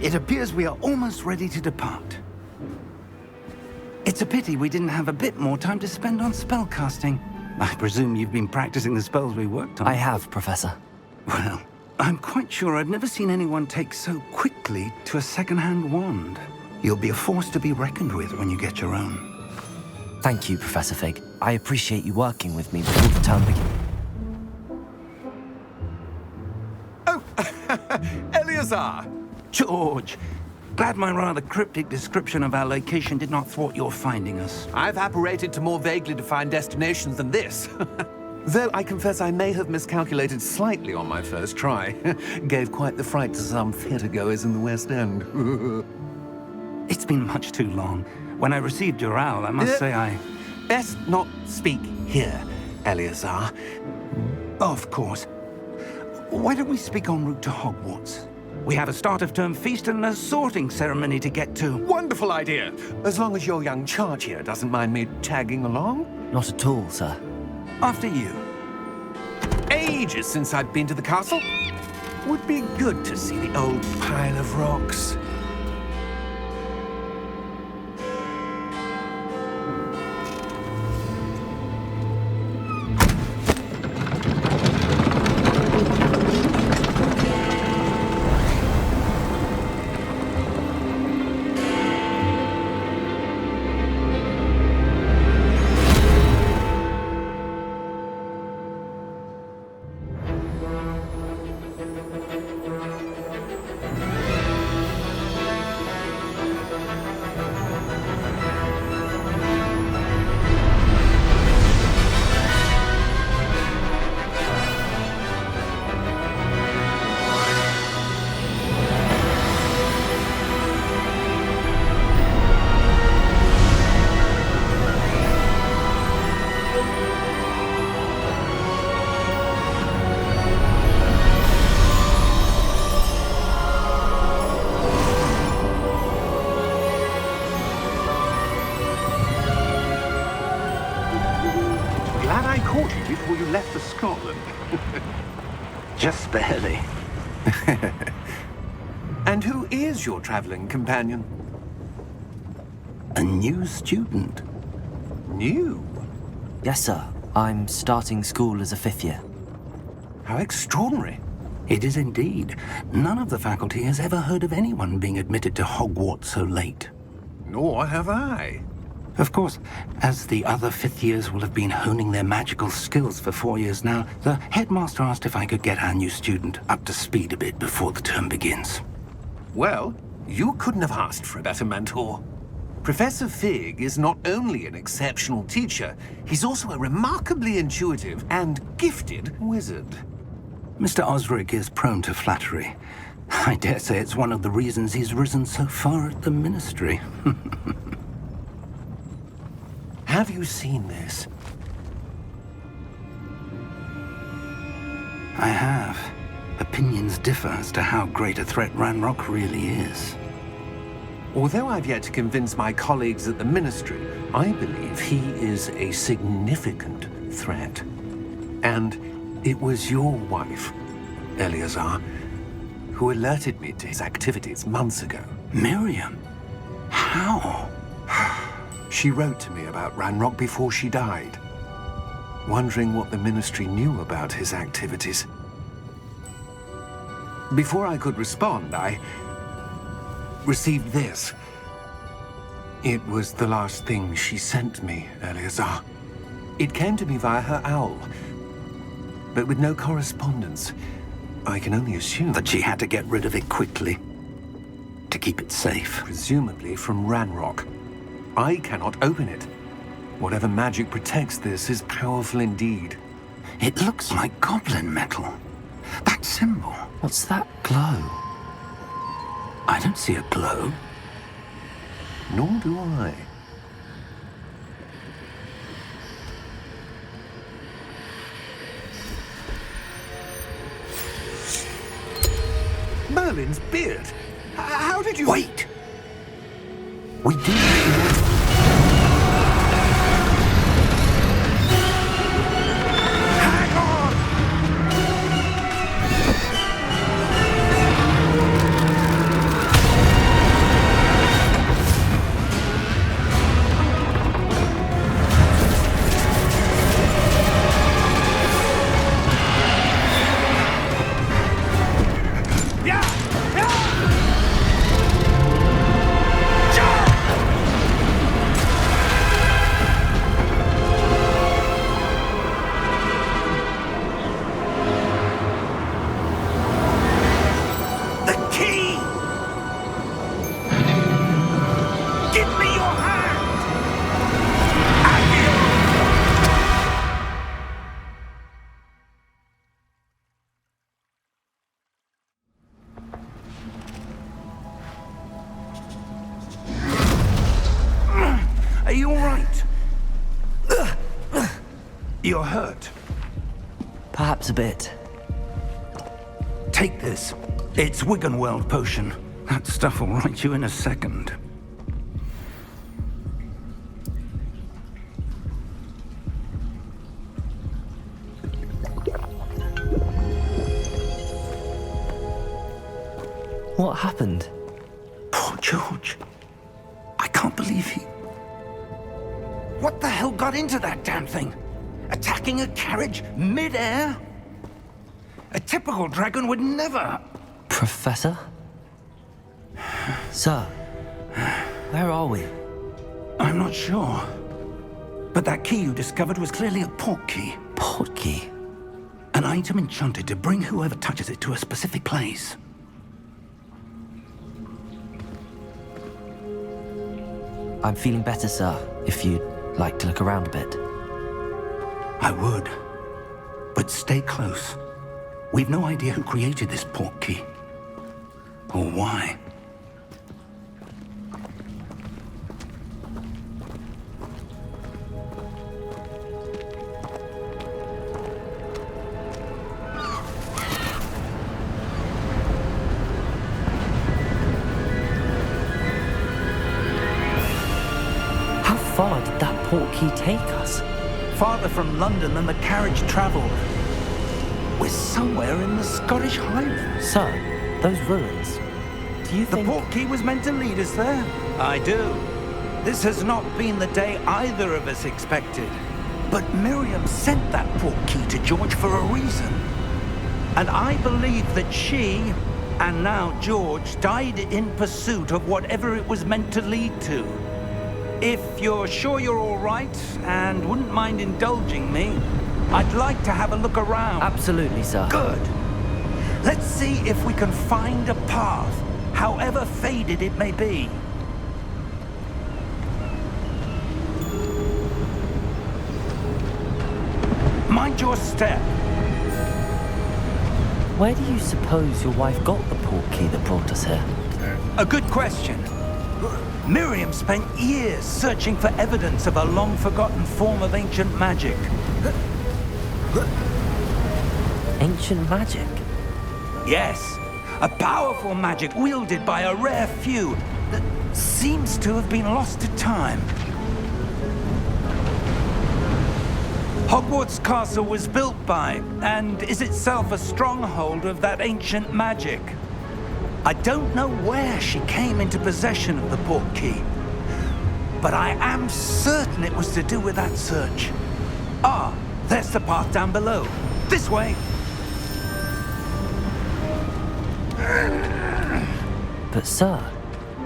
It appears we are almost ready to depart. It's a pity we didn't have a bit more time to spend on spellcasting. I presume you've been practicing the spells we worked on. I have, Professor. Well, I'm quite sure I've never seen anyone take so quickly to a second-hand wand. You'll be a force to be reckoned with when you get your own. Thank you, Professor Fig. I appreciate you working with me before the term begins. Oh, Eleazar! George! Glad my rather cryptic description of our location did not thwart your finding us. I've apparated to more vaguely defined destinations than this. Though I confess I may have miscalculated slightly on my first try. Gave quite the fright to some theatre-goers in the West End. It's been much too long. When I received your owl, I must say I... Best not speak here, Eleazar. Of course. Why don't we speak en route to Hogwarts? We have a start-of-term feast and a sorting ceremony to get to. Wonderful idea! As long as your young charge here doesn't mind me tagging along. Not at all, sir. After you. Ages since I've been to the castle. Would be good to see the old pile of rocks. Glad I caught you before you left for Scotland. Just barely. And who is your traveling companion? A new student. New? Yes, sir. I'm starting school as a 5th year. How extraordinary. It is indeed. None of the faculty has ever heard of anyone being admitted to Hogwarts so late. Nor have I. Of course, as the other 5th years will have been honing their magical skills for 4 years now, the headmaster asked if I could get our new student up to speed a bit before the term begins. Well, you couldn't have asked for a better mentor. Professor Fig is not only an exceptional teacher, he's also a remarkably intuitive and gifted wizard. Mr. Osric is prone to flattery. I dare say it's one of the reasons he's risen so far at the Ministry. Have you seen this? I have. Opinions differ as to how great a threat Ranrock really is. Although I've yet to convince my colleagues at the Ministry, I believe he is a significant threat. And it was your wife, Eleazar, who alerted me to his activities months ago. Miriam? How? She wrote to me about Ranrock before she died, wondering what the Ministry knew about his activities. Before I could respond, I received this. It was the last thing she sent me, Eleazar. It came to me via her owl, but with no correspondence. I can only assume That she had to get rid of it quickly, to keep it safe. presumably from Ranrock. I cannot open it. Whatever magic protects this is powerful indeed. It looks like goblin metal. That symbol. What's that glow? I don't see a glow. Nor do I. Merlin's beard? How did you... Wait! We do... Hang on! You're hurt. Perhaps a bit. Take this. It's Wiggenweld potion. That stuff will right you in a second. What happened? Poor George. I can't believe he... What the hell got into that damn thing? Attacking a carriage mid-air? A typical dragon would never... Professor? Sir, where are we? I'm not sure. But that key you discovered was clearly a port key. Port key? An item enchanted to bring whoever touches it to a specific place. I'm feeling better, sir, if you'd like to look around a bit. I would. But stay close. We've no idea who created this port key. Or why. How far did that port key take us? Farther from London than the carriage traveled. We're somewhere in the Scottish Highlands. Sir, those ruins. Do you The think... port key was meant to lead us there? I do. This has not been the day either of us expected. But Miriam sent that port key to George for a reason. And I believe that she, and now George, died in pursuit of whatever it was meant to lead to. If you're sure you're all right, and wouldn't mind indulging me, I'd like to have a look around. Absolutely, sir. Good. Let's see if we can find a path, however faded it may be. Mind your step. Where do you suppose your wife got the port key that brought us here? A good question. Miriam spent years searching for evidence of a long-forgotten form of ancient magic. Ancient magic? Yes, a powerful magic wielded by a rare few that seems to have been lost to time. Hogwarts Castle was built by, and is itself a stronghold of that ancient magic. I don't know where she came into possession of the port key, but I am certain it was to do with that search. Ah, there's the path down below. This way. But sir,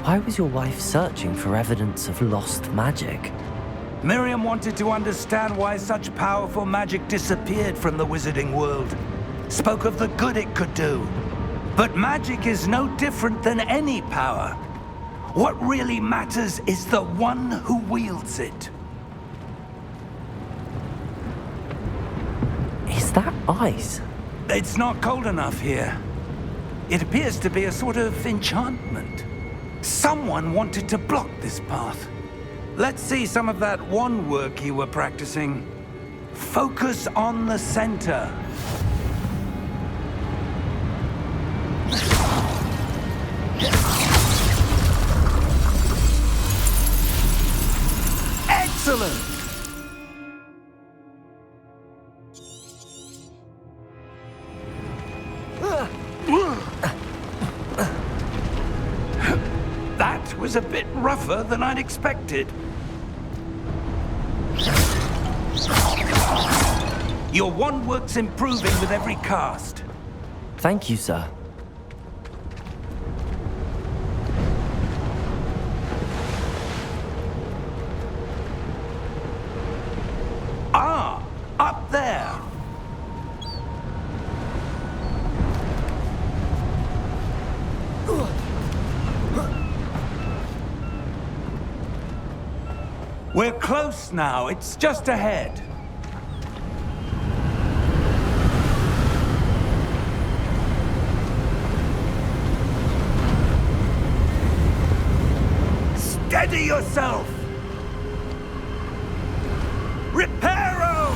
why was your wife searching for evidence of lost magic? Miriam wanted to understand why such powerful magic disappeared from the wizarding world. Spoke of the good it could do. But magic is no different than any power. What really matters is the one who wields it. Is that ice? It's not cold enough here. It appears to be a sort of enchantment. Someone wanted to block this path. Let's see some of that wand work you were practicing. Focus on the center. Excellent! That was a bit rougher than I'd expected. Your wand work's improving with every cast. Thank you, sir. Ah, up there. We're close now. It's just ahead. Steady yourself. Reparo!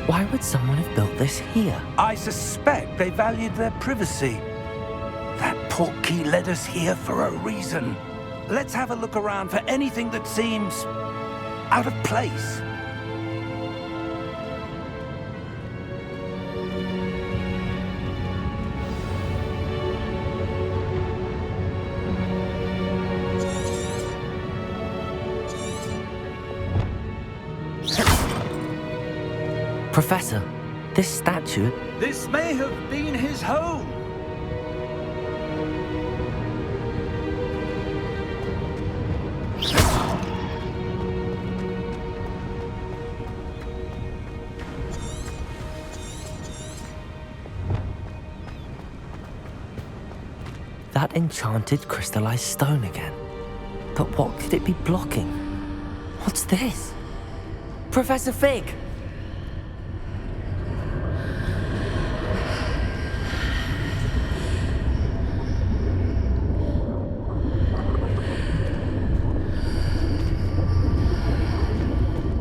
Why would someone have built this here? I suspect they valued their privacy. That portkey led us here for a reason. Let's have a look around for anything that seems out of place. Professor, this statue... This may have been his home. That enchanted crystallized stone again. But what could it be blocking? What's this? Professor Fig!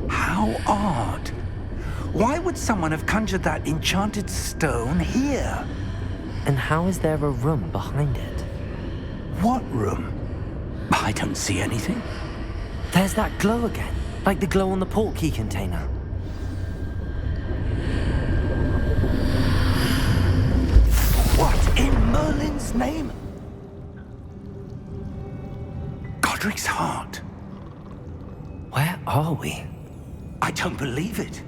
How odd. Why would someone have conjured that enchanted stone here? And how is there a room behind it? What room? I don't see anything. There's that glow again, like the glow on the portkey container. What in Merlin's name? Godric's heart. Where are we? I don't believe it.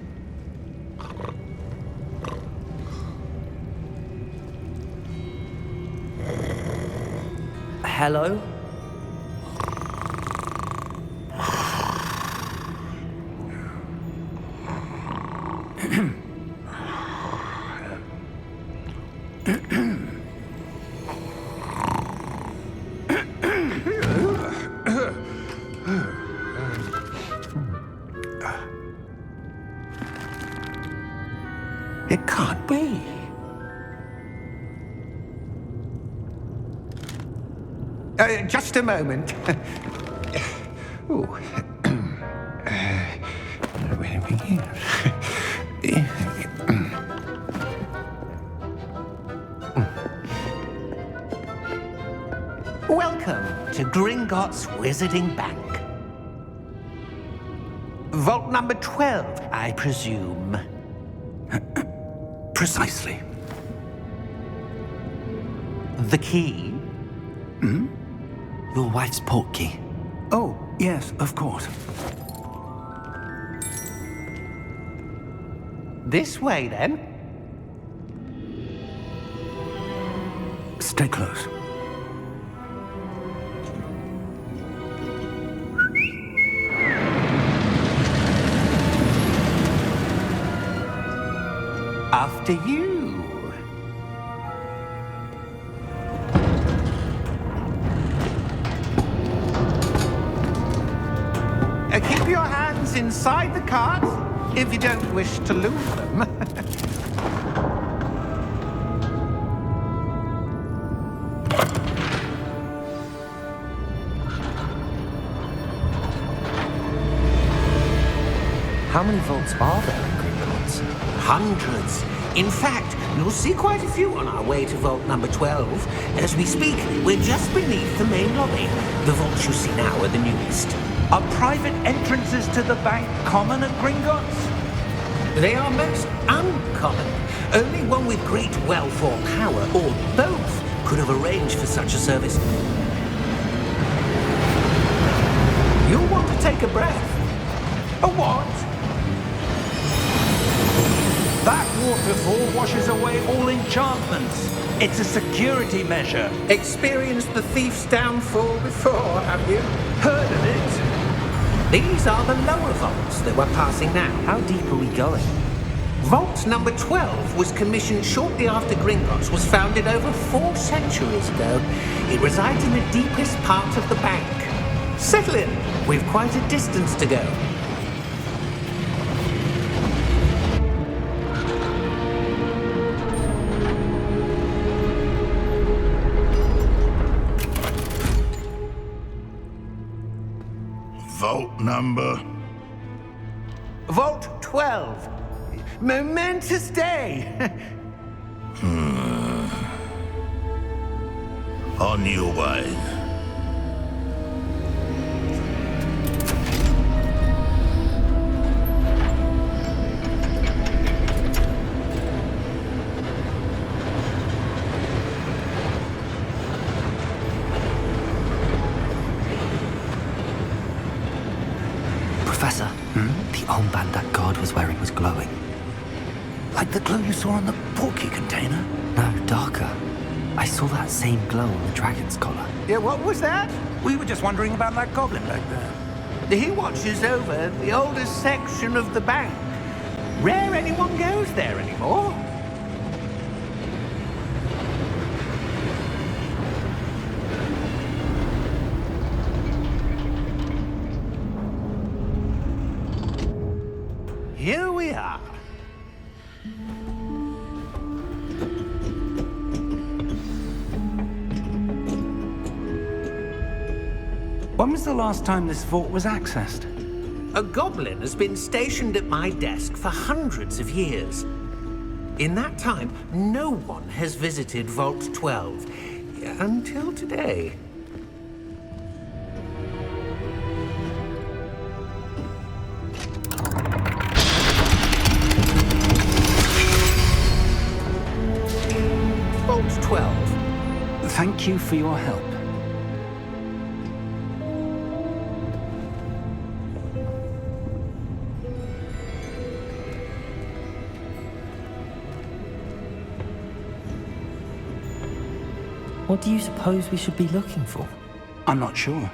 Hello? It can't be. Just a moment. Ooh. Where do we begin? Welcome to Gringotts Wizarding Bank. Vault number 12, I presume. Precisely. The key? Your wife's portkey. Oh, yes, of course. This way, then. Stay close. After you. Keep your hands inside the cart if you don't wish to lose them. How many vaults are there in Gringotts? Hundreds. In fact, you'll see quite a few on our way to vault number 12. As we speak, we're just beneath the main lobby. The vaults you see now are the newest. Are private entrances to the bank common at Gringotts? They are most uncommon. Only one with great wealth or power, or both, could have arranged for such a service. You'll want to take a breath. A what? That waterfall washes away all enchantments. It's a security measure. Experienced the thief's downfall before, have you? Heard of it? These are the lower vaults that we're passing now. How deep are we going? Vault number 12 was commissioned shortly after Gringotts was founded over 4 centuries ago. It resides in the deepest part of the bank. Settle in. We've quite a distance to go. Vault number? Vault 12. Momentous day! On your way. Professor, the armband that guard was wearing was glowing. Like the glow you saw on the portkey container? No, darker. I saw that same glow on the dragon's collar. Yeah, what was that? We were just wondering about that goblin back there. He watches over the oldest section of the bank. Rare anyone goes there anymore. Here we are. When was the last time this vault was accessed? A goblin has been stationed at my desk for hundreds of years. In that time, no one has visited Vault 12 until today. Vault 12. Thank you for your help. What do you suppose we should be looking for? I'm not sure.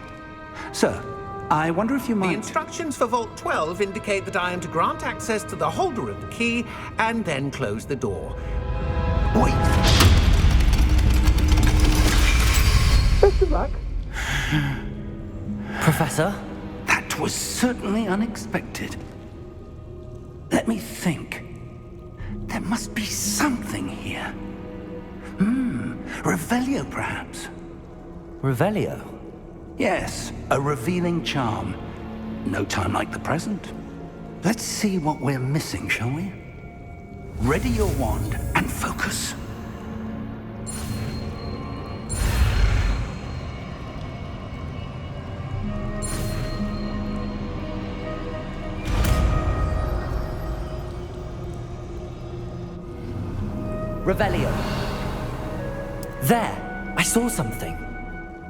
Sir, I wonder if you The might... instructions for Vault 12 indicate that I am to grant access to the holder of the key and then close the door. Wait! Best of luck. Professor? That was certainly unexpected. Let me think. There must be something here. Revelio, perhaps? Revelio? Yes, a revealing charm. No time like the present. Let's see what we're missing, shall we? Ready your wand and focus. Revelio. There! I saw something.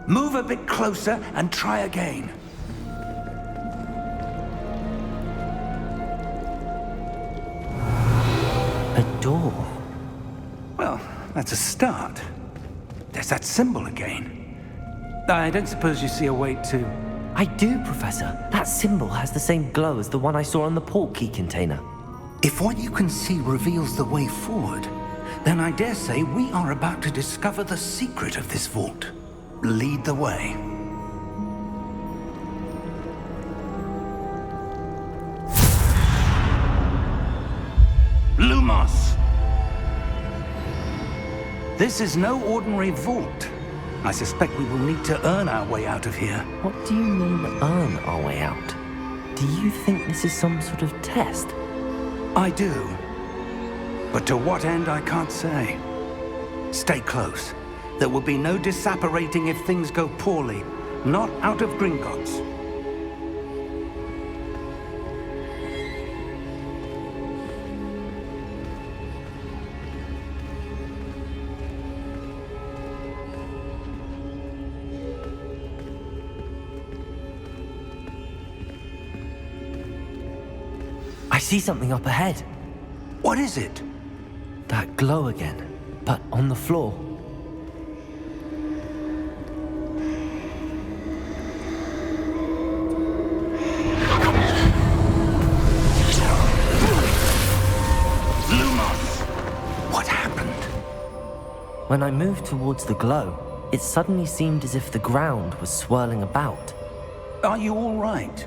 Move a bit closer and try again. A door. Well, that's a start. There's that symbol again. I don't suppose you see a way to... I do, Professor. That symbol has the same glow as the one I saw on the portkey container. If what you can see reveals the way forward, then I dare say we are about to discover the secret of this vault. Lead the way. Lumos! This is no ordinary vault. I suspect we will need to earn our way out of here. What do you mean, earn our way out? Do you think this is some sort of test? I do. But to what end, I can't say. Stay close. There will be no disapparating if things go poorly. Not out of Gringotts. I see something up ahead. What is it? That glow again, but on the floor. Lumos! What happened? When I moved towards the glow, it suddenly seemed as if the ground was swirling about. Are you all right?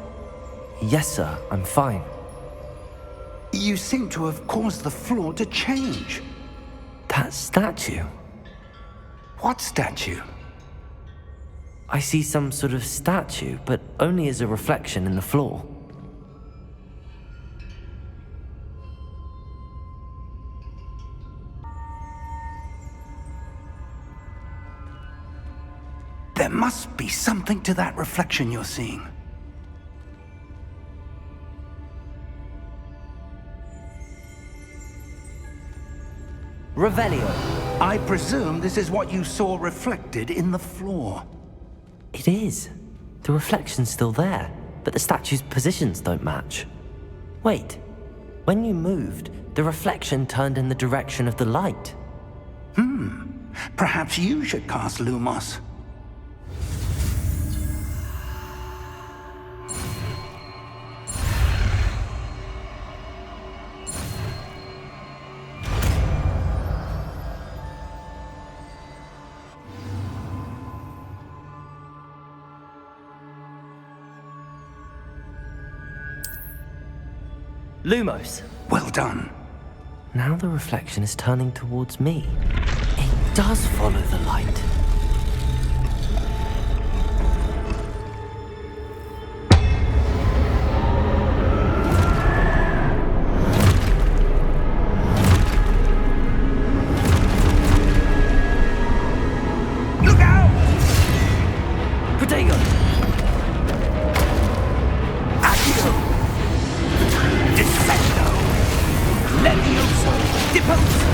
Yes, sir, I'm fine. You seem to have caused the floor to change. That statue? What statue? I see some sort of statue, but only as a reflection in the floor. must be something to that reflection you're seeing. Revelio. I presume this is what you saw reflected in the floor. It is. The reflection's still there, but the statue's positions don't match. Wait, when you moved, the reflection turned in the direction of the light. Perhaps you should cast Lumos. Lumos. Well done. Now the reflection is turning towards me. It does follow the light. Look out! Protego! Accio! Descendo! Levioso! Deposo!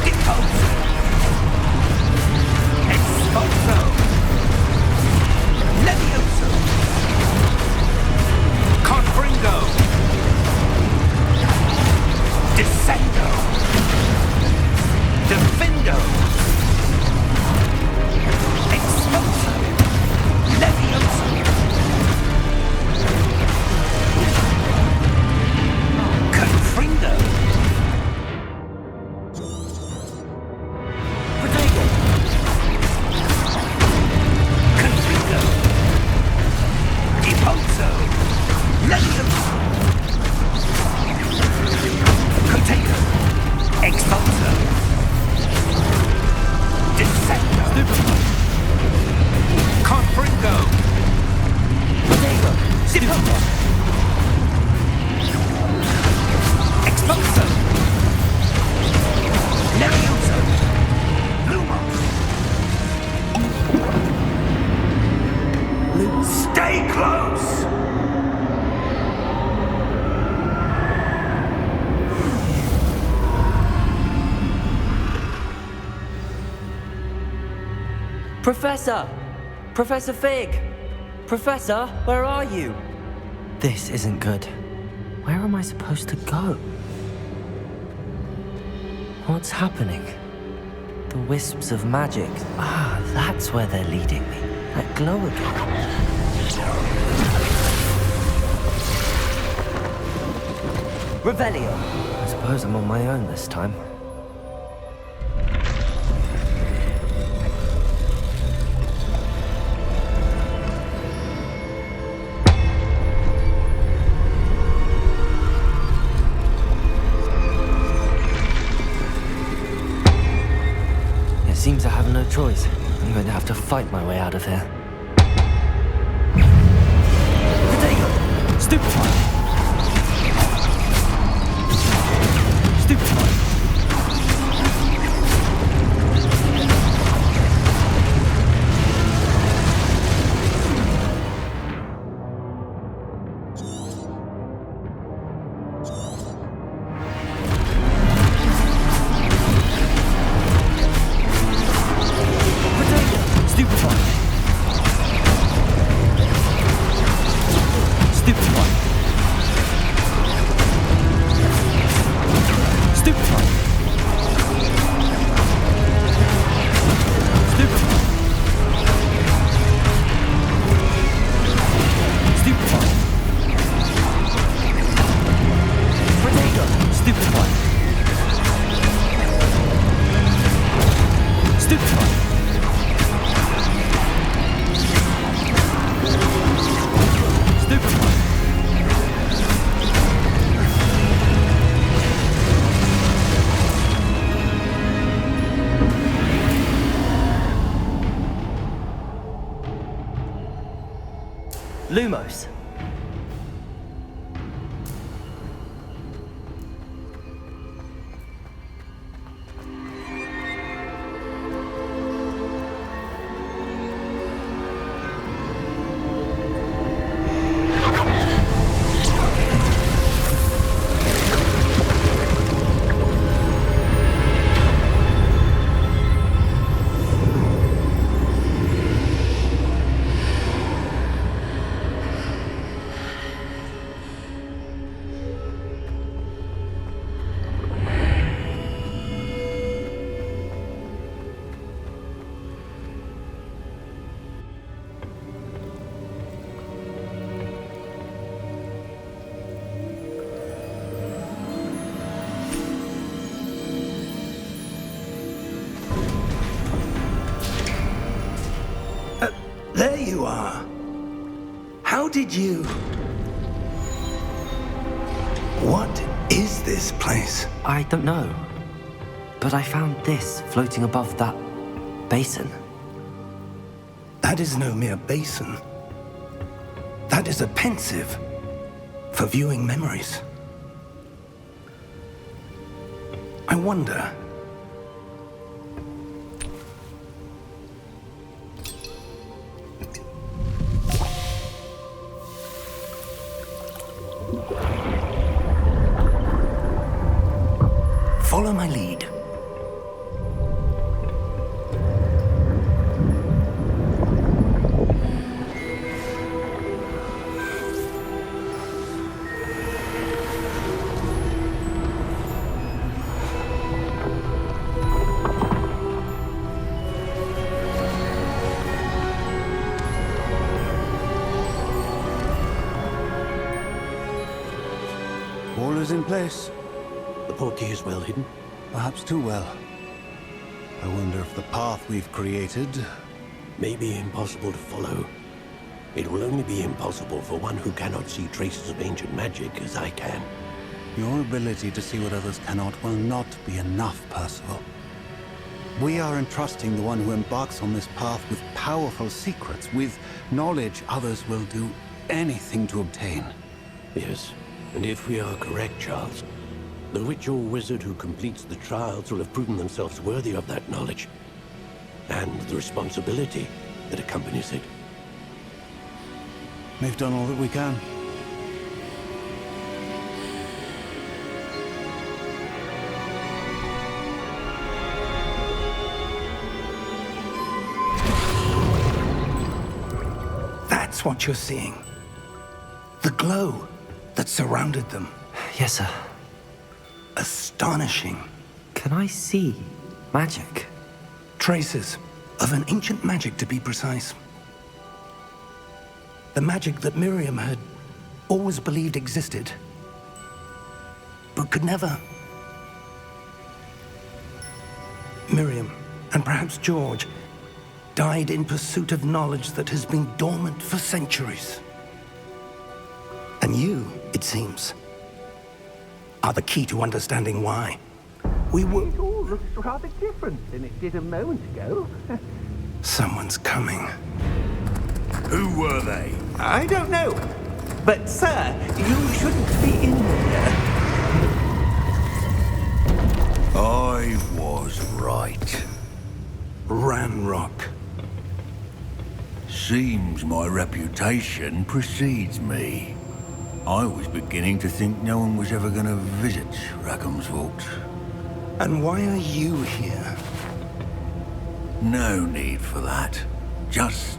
Deposo! Expulso! Levioso! Confringo! Descendo! Defendo! Expulso! Levioso! Confringo! Protego! Confringo! Deposo! Levioso! Potato! Expulso! Descendo! Confringo! Protego! Deposo! Expulso! Levioso! Lumos! Stay close! Professor! Professor Fig! Professor, where are you? This isn't good. Where am I supposed to go? What's happening? The wisps of magic. Ah, that's where they're leading me. That glow again. Revelio. I suppose I'm on my own this time. It seems I have no choice. I'm going to have to fight my way out of here. Potato! Stupefy! Stupefy! Lumos. you are. How did you... What is this place? I don't know. But I found this floating above that basin. That is no mere basin. That is a pensive for viewing memories. I wonder... Follow my lead. All is in place. The portkey is well hidden. Perhaps too well. I wonder if the path we've created... May be impossible to follow. It will only be impossible for one who cannot see traces of ancient magic as I can. Your ability to see what others cannot will not be enough, Percival. We are entrusting the one who embarks on this path with powerful secrets, with knowledge others will do anything to obtain. Yes, and if we are correct, Charles, the witch or wizard who completes the trials will have proven themselves worthy of that knowledge, and the responsibility that accompanies it. We've done all that we can. That's what you're seeing. The glow that surrounded them. Yes, sir. Astonishing. Can I see magic? Traces of an ancient magic, to be precise. The magic that Miriam had always believed existed, but could never. Miriam, and perhaps George, died in pursuit of knowledge that has been dormant for centuries. And you, it seems, are the key to understanding why. We were... It all looks rather different than it did a moment ago. Someone's coming. Who were they? I don't know. But, sir, you shouldn't be in here. I was right. Ranrock. Seems my reputation precedes me. I was beginning to think no one was ever going to visit Rackham's Vault. And why are you here? No need for that. Just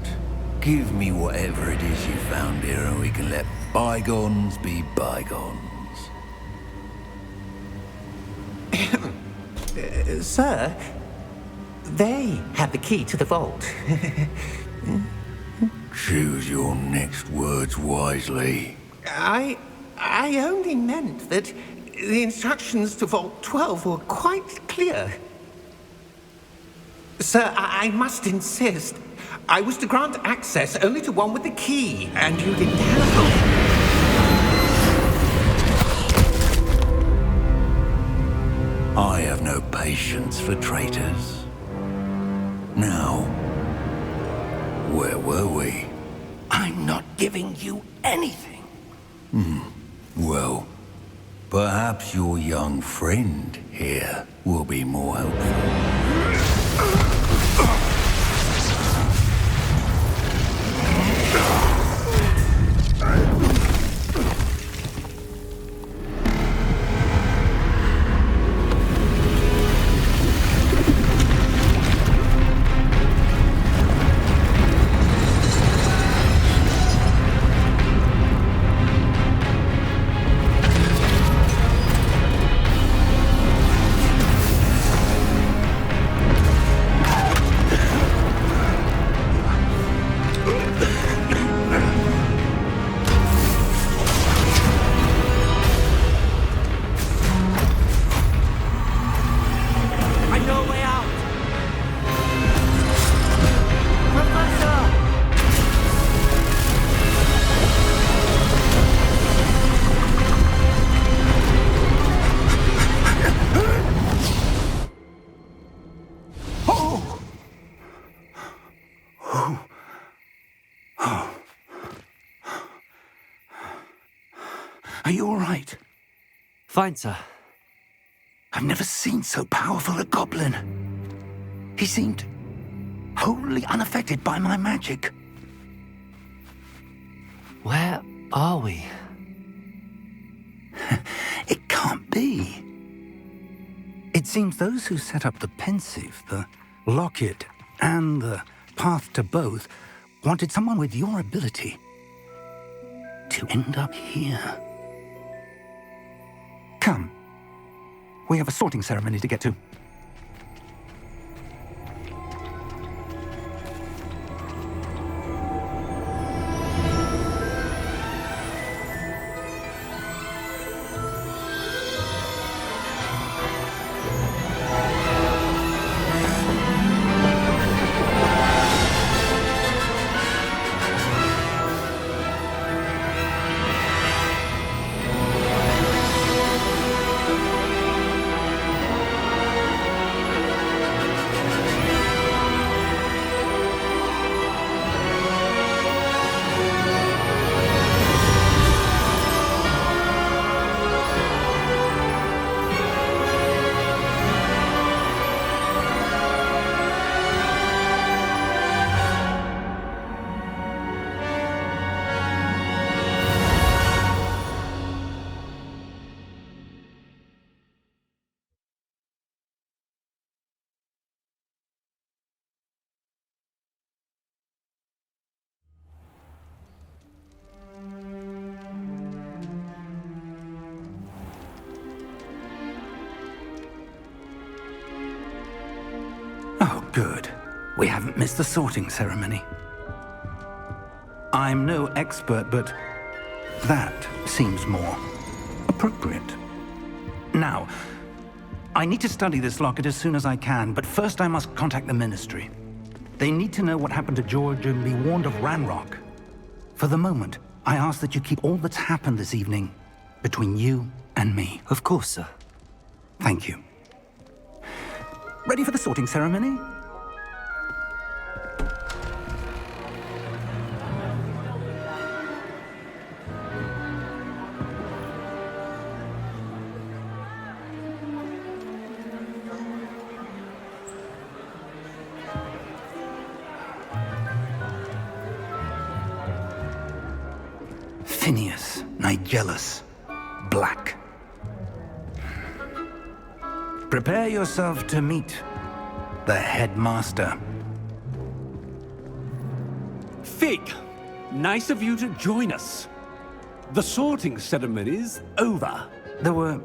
give me whatever it is you found here and we can let bygones be bygones. Sir, they have the key to the vault. Choose your next words wisely. I only meant that the instructions to Vault 12 were quite clear. Sir, I must insist. I was to grant access only to one with the key, and you didn't have them. I have no patience for traitors. Now, where were we? I'm not giving you anything. Well, perhaps your young friend here will be more helpful. Are you all right? Fine, sir. I've never seen so powerful a goblin. He seemed wholly unaffected by my magic. Where are we? It can't be. It seems those who set up the pensive, the locket, and the path to both wanted someone with your ability to end up here. Come. We have a sorting ceremony to get to. Oh, good. We haven't missed the sorting ceremony. I'm no expert, but that seems more appropriate. Now, I need to study this locket as soon as I can, but first I must contact the Ministry. They need to know what happened to George and be warned of Ranrock. For the moment, I ask that you keep all that's happened this evening between you and me. Of course, sir. Thank you. Ready for the sorting ceremony? Phineas, Nigellus, Black. Prepare yourself to meet the headmaster. Fig, nice of you to join us. The sorting ceremony's over. There were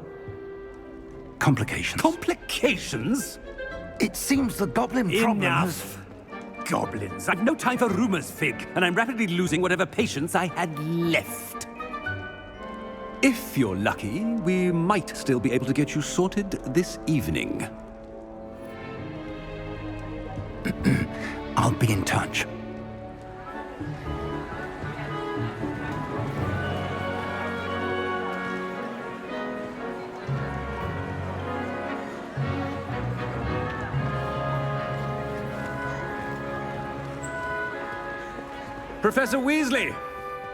complications. Complications? It seems the goblin problem has... Enough. Goblins. I've no time for rumors, Fig, and I'm rapidly losing whatever patience I had left. If you're lucky, we might still be able to get you sorted this evening. I'll be in touch. Professor Weasley,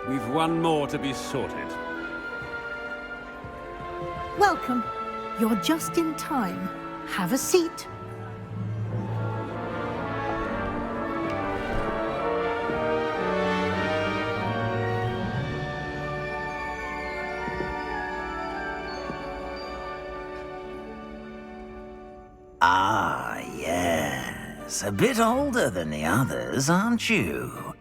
we've one more to be sorted. Welcome. You're just in time. Have a seat. Ah, yes. A bit older than the others, aren't you?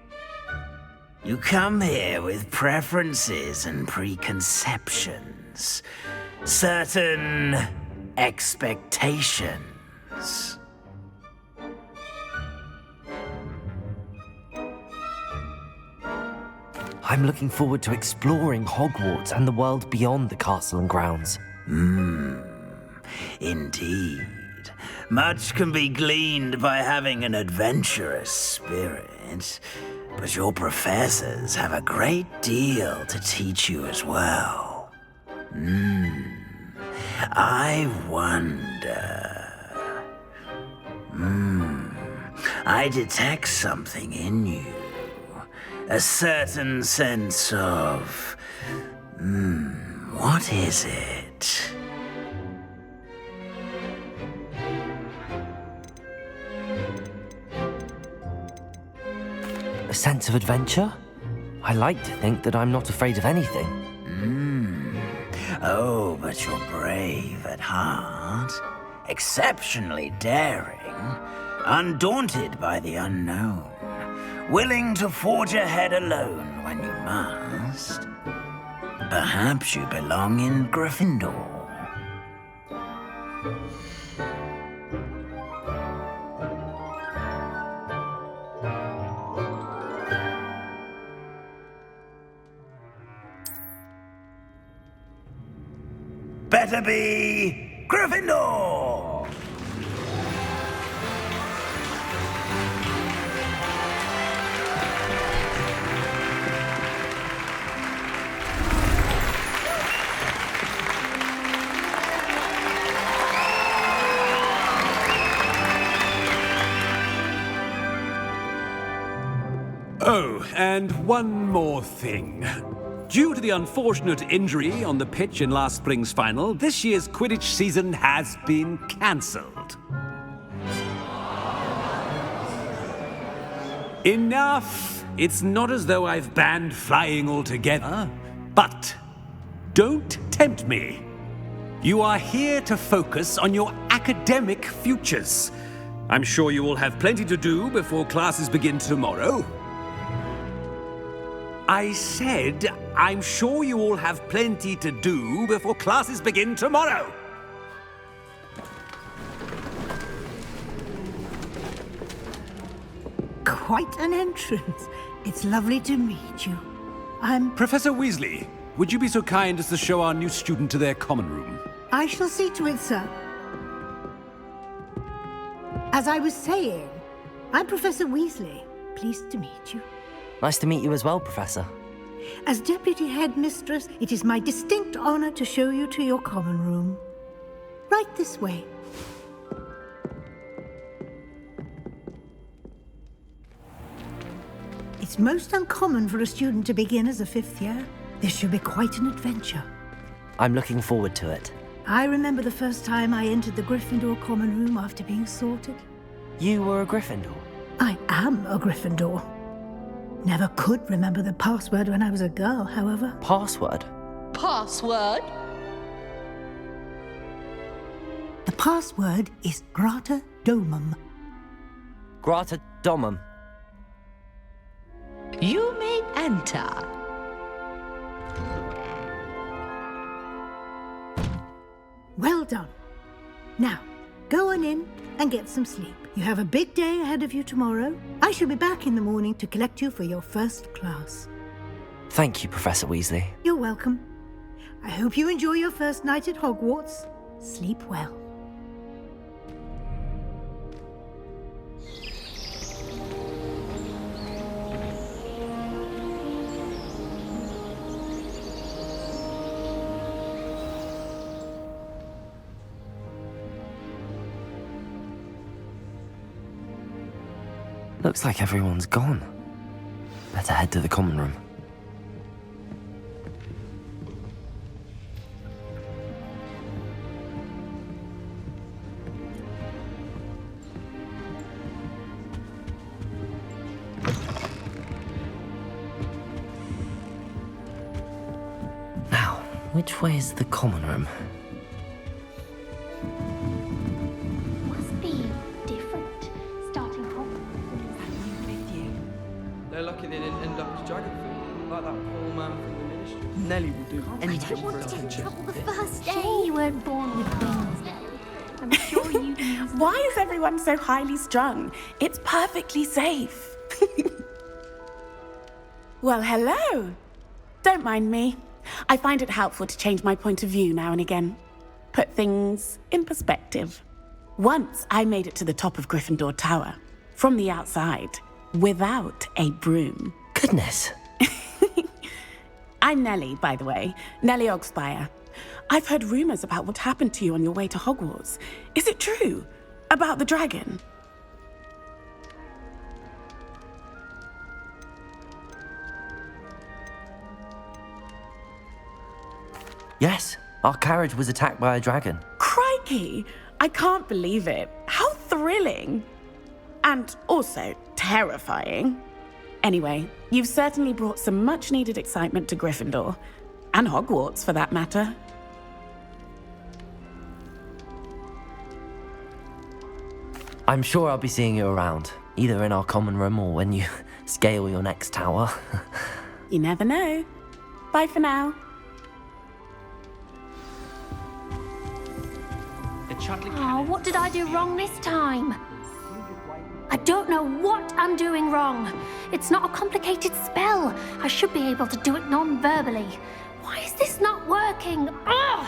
You come here with preferences and preconceptions. Certain expectations. I'm looking forward to exploring Hogwarts and the world beyond the castle and grounds. Indeed. Much can be gleaned by having an adventurous spirit, but your professors have a great deal to teach you as well. I wonder... I detect something in you. A certain sense of... What is it? A sense of adventure? I like to think that I'm not afraid of anything. Oh, but you're brave at heart, exceptionally daring, undaunted by the unknown, willing to forge ahead alone when you must. Perhaps you belong in Gryffindor. Better be Gryffindor! Oh, and one more thing. Due to the unfortunate injury on the pitch in last spring's final, this year's Quidditch season has been cancelled. Enough! It's not as though I've banned flying altogether, but don't tempt me. You are here to focus on your academic futures. I'm sure you will have plenty to do before classes begin tomorrow. I said, I'm sure you all have plenty to do before classes begin tomorrow. Quite an entrance. It's lovely to meet you. Professor Weasley, would you be so kind as to show our new student to their common room? I shall see to it, sir. As I was saying, I'm Professor Weasley. Pleased to meet you. Nice to meet you as well, Professor. As Deputy Headmistress, it is my distinct honor to show you to your common room. Right this way. It's most uncommon for a student to begin as a fifth year. This should be quite an adventure. I'm looking forward to it. I remember the first time I entered the Gryffindor common room after being sorted. You were a Gryffindor? I am a Gryffindor. Never could remember the password when I was a girl, however. Password? Password? The password is Grata Domum. Grata Domum. You may enter. Well done. Now, go on in and get some sleep. You have a big day ahead of you tomorrow. I shall be back in the morning to collect you for your first class. Thank you, Professor Weasley. You're welcome. I hope you enjoy your first night at Hogwarts. Sleep well. Looks like everyone's gone. Better head to the common room. Now, which way is the common room? Must be different. Starting off. They're lucky they didn't end up as dragon food, like that poor man from the ministry. Nelly will do anything for attention. The first day. Sure you weren't born with wings, Nelly. I'm sure you can use them. Why is everyone so highly strung? It's perfectly safe. Well, hello. Don't mind me. I find it helpful to change my point of view now and again. Put things in perspective. Once I made it to the top of Gryffindor Tower, from the outside, without a broom. Goodness. I'm Nellie, by the way. Nellie Ogspire. I've heard rumors about what happened to you on your way to Hogwarts. Is it true? About the dragon? Yes, our carriage was attacked by a dragon. Crikey! I can't believe it. How thrilling! And also terrifying. Anyway, you've certainly brought some much-needed excitement to Gryffindor. And Hogwarts, for that matter. I'm sure I'll be seeing you around, either in our common room or when you scale your next tower. You never know. Bye for now. Oh, what did I do wrong this time? I don't know what I'm doing wrong. It's not a complicated spell. I should be able to do it non-verbally. Why is this not working? Ugh!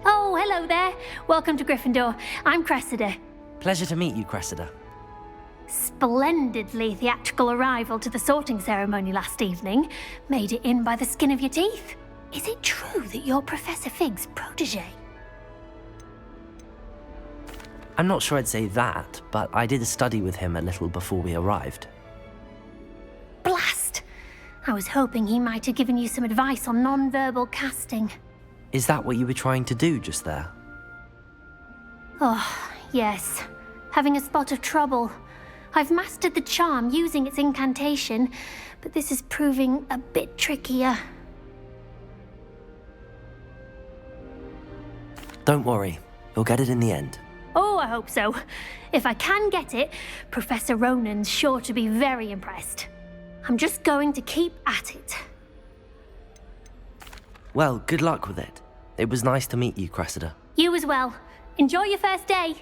Oh, hello there. Welcome to Gryffindor. I'm Cressida. Pleasure to meet you, Cressida. Splendidly theatrical arrival to the sorting ceremony last evening. Made it in by the skin of your teeth. Is it true that you're Professor Fig's protege? I'm not sure I'd say that, but I did study with him a little before we arrived. Blast! I was hoping he might have given you some advice on non-verbal casting. Is that what you were trying to do just there? Oh, yes. Having a spot of trouble. I've mastered the charm using its incantation, but this is proving a bit trickier. Don't worry, you'll get it in the end. Oh, I hope so. If I can get it, Professor Ronan's sure to be very impressed. I'm just going to keep at it. Well, good luck with it. It was nice to meet you, Cressida. You as well. Enjoy your first day.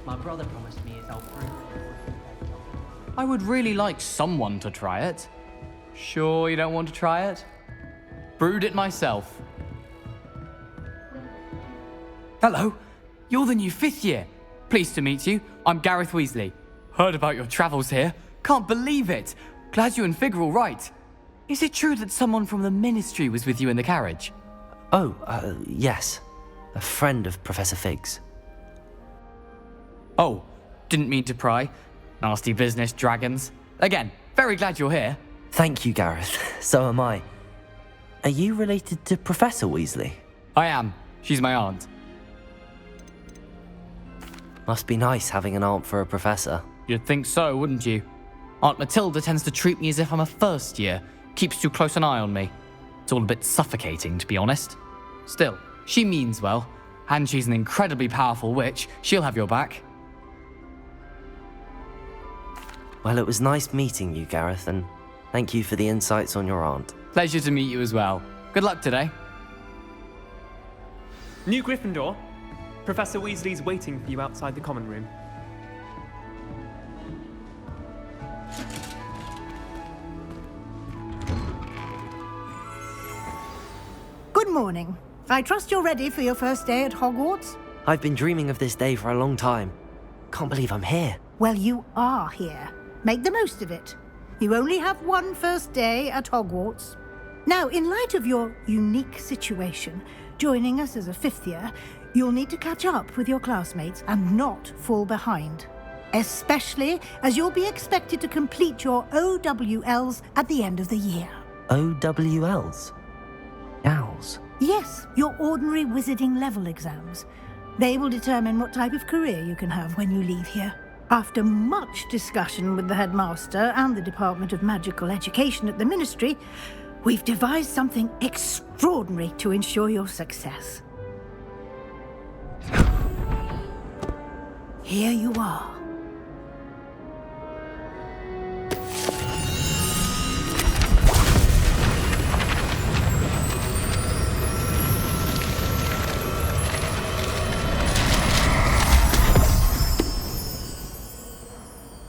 My brother promised me his old brew. I would really like someone to try it. Sure you don't want to try it? Brewed it myself. Hello, you're the new 5th year. Pleased to meet you. I'm Gareth Weasley. Heard about your travels here. Can't believe it. Glad you and Fig are all right. Is it true that someone from the Ministry was with you in the carriage? Oh, yes. A friend of Professor Fig's. Oh, didn't mean to pry. Nasty business, dragons. Again, very glad you're here. Thank you, Gareth. So am I. Are you related to Professor Weasley? I am. She's my aunt. Must be nice having an aunt for a professor. You'd think so, wouldn't you? Aunt Matilda tends to treat me as if I'm a first year. Keeps too close an eye on me. It's all a bit suffocating, to be honest. Still, she means well. And she's an incredibly powerful witch. She'll have your back. Well, it was nice meeting you, Gareth, and thank you for the insights on your aunt. Pleasure to meet you as well. Good luck today. New Gryffindor. Professor Weasley's waiting for you outside the common room. Good morning. I trust you're ready for your first day at Hogwarts? I've been dreaming of this day for a long time. Can't believe I'm here. Well, you are here. Make the most of it. You only have one first day at Hogwarts. Now, in light of your unique situation, joining us as a 5th year, you'll need to catch up with your classmates and not fall behind. Especially as you'll be expected to complete your OWLs at the end of the year. OWLs? Owls? Yes, your ordinary wizarding level exams. They will determine what type of career you can have when you leave here. After much discussion with the headmaster and the Department of Magical Education at the Ministry, we've devised something extraordinary to ensure your success. Here you are.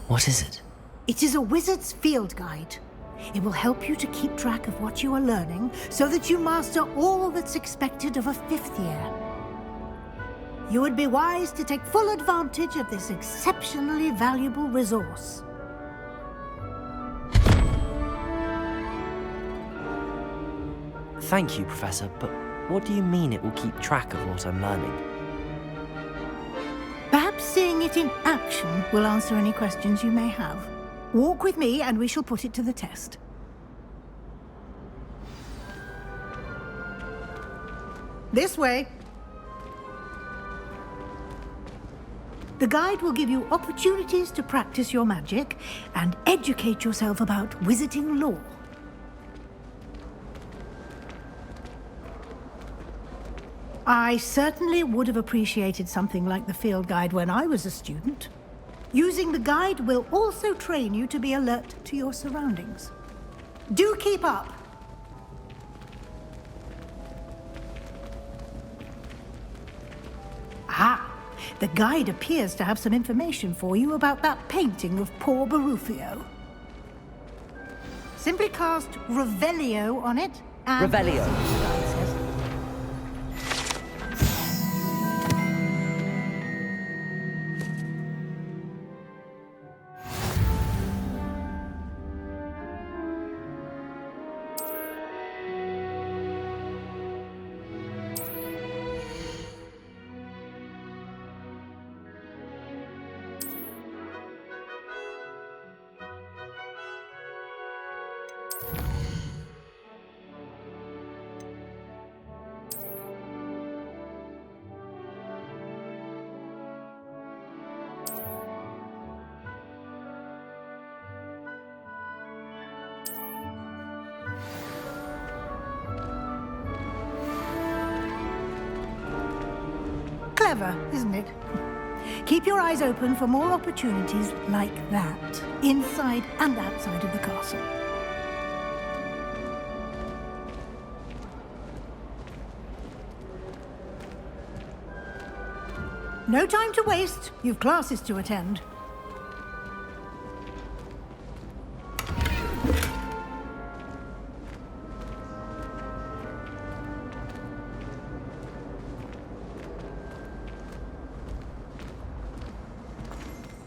What is it? It is a wizard's field guide. It will help you to keep track of what you are learning so that you master all that's expected of a 5th year. You would be wise to take full advantage of this exceptionally valuable resource. Thank you, Professor, but what do you mean it will keep track of what I'm learning? Perhaps seeing it in action will answer any questions you may have. Walk with me and we shall put it to the test. This way. The guide will give you opportunities to practice your magic and educate yourself about wizarding lore. I certainly would have appreciated something like the field guide when I was a student. Using the guide will also train you to be alert to your surroundings. Do keep up! Ah! The guide appears to have some information for you about that painting of poor Barufio. Simply cast Revelio on it and... Revelio. Clever, isn't it? Keep your eyes open for more opportunities like that, inside and outside of the castle. No time to waste. You've classes to attend.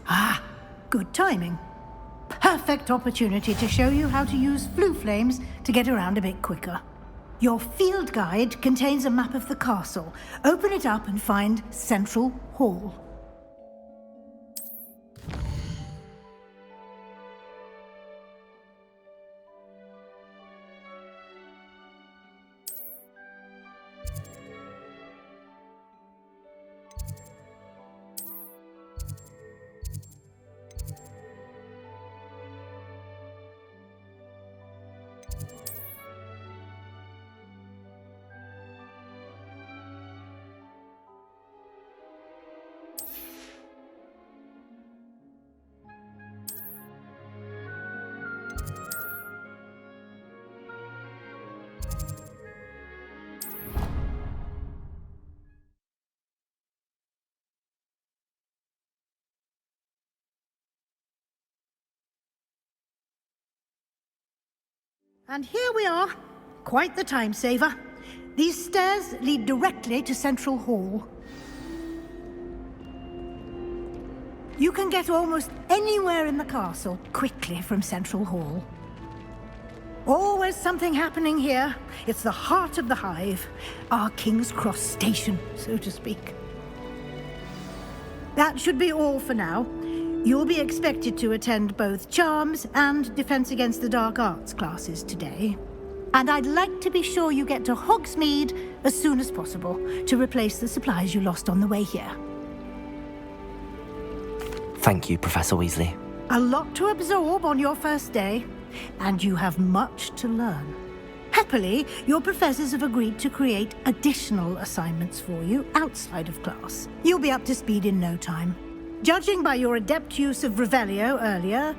Ah, good timing. Perfect opportunity to show you how to use flue flames to get around a bit quicker. Your field guide contains a map of the castle. Open it up and find Central Hall. And here we are. Quite the time saver. These stairs lead directly to Central Hall. You can get almost anywhere in the castle quickly from Central Hall. Always something happening here. It's the heart of the Hive, our King's Cross station, so to speak. That should be all for now. You'll be expected to attend both Charms and Defense Against the Dark Arts classes today. And I'd like to be sure you get to Hogsmeade as soon as possible to replace the supplies you lost on the way here. Thank you, Professor Weasley. A lot to absorb on your first day, and you have much to learn. Happily, your professors have agreed to create additional assignments for you outside of class. You'll be up to speed in no time. Judging by your adept use of Revelio earlier,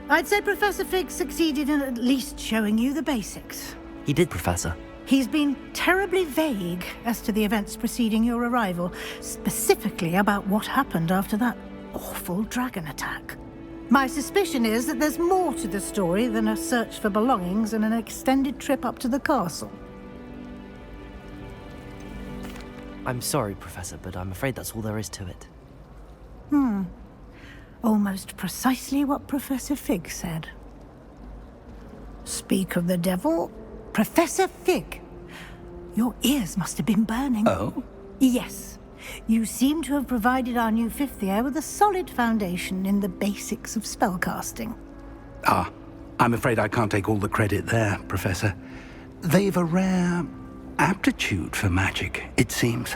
I'd say Professor Fig succeeded in at least showing you the basics. He did, Professor. He's been terribly vague as to the events preceding your arrival, specifically about what happened after that awful dragon attack. My suspicion is that there's more to the story than a search for belongings and an extended trip up to the castle. I'm sorry, Professor, but I'm afraid that's all there is to it. Almost precisely what Professor Fig said. Speak of the devil, Professor Fig. Your ears must have been burning. Oh? Yes. You seem to have provided our new fifth year with a solid foundation in the basics of spellcasting. Ah, I'm afraid I can't take all the credit there, Professor. They've a rare aptitude for magic, it seems.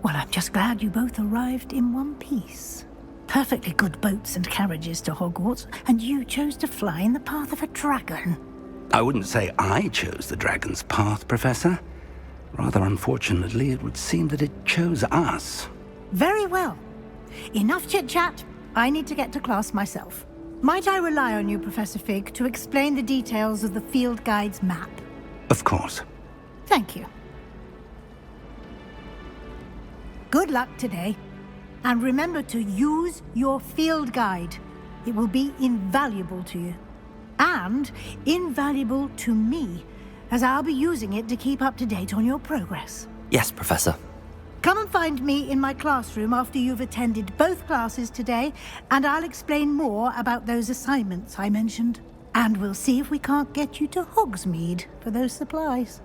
Well, I'm just glad you both arrived in one piece. Perfectly good boats and carriages to Hogwarts, and you chose to fly in the path of a dragon. I wouldn't say I chose the dragon's path, Professor. Rather unfortunately, it would seem that it chose us. Very well. Enough chit-chat. I need to get to class myself. Might I rely on you, Professor Fig, to explain the details of the field guide's map? Of course. Thank you. Good luck today. And remember to use your field guide. It will be invaluable to you. And invaluable to me, as I'll be using it to keep up to date on your progress. Yes, Professor. Come and find me in my classroom after you've attended both classes today, and I'll explain more about those assignments I mentioned. And we'll see if we can't get you to Hogsmeade for those supplies.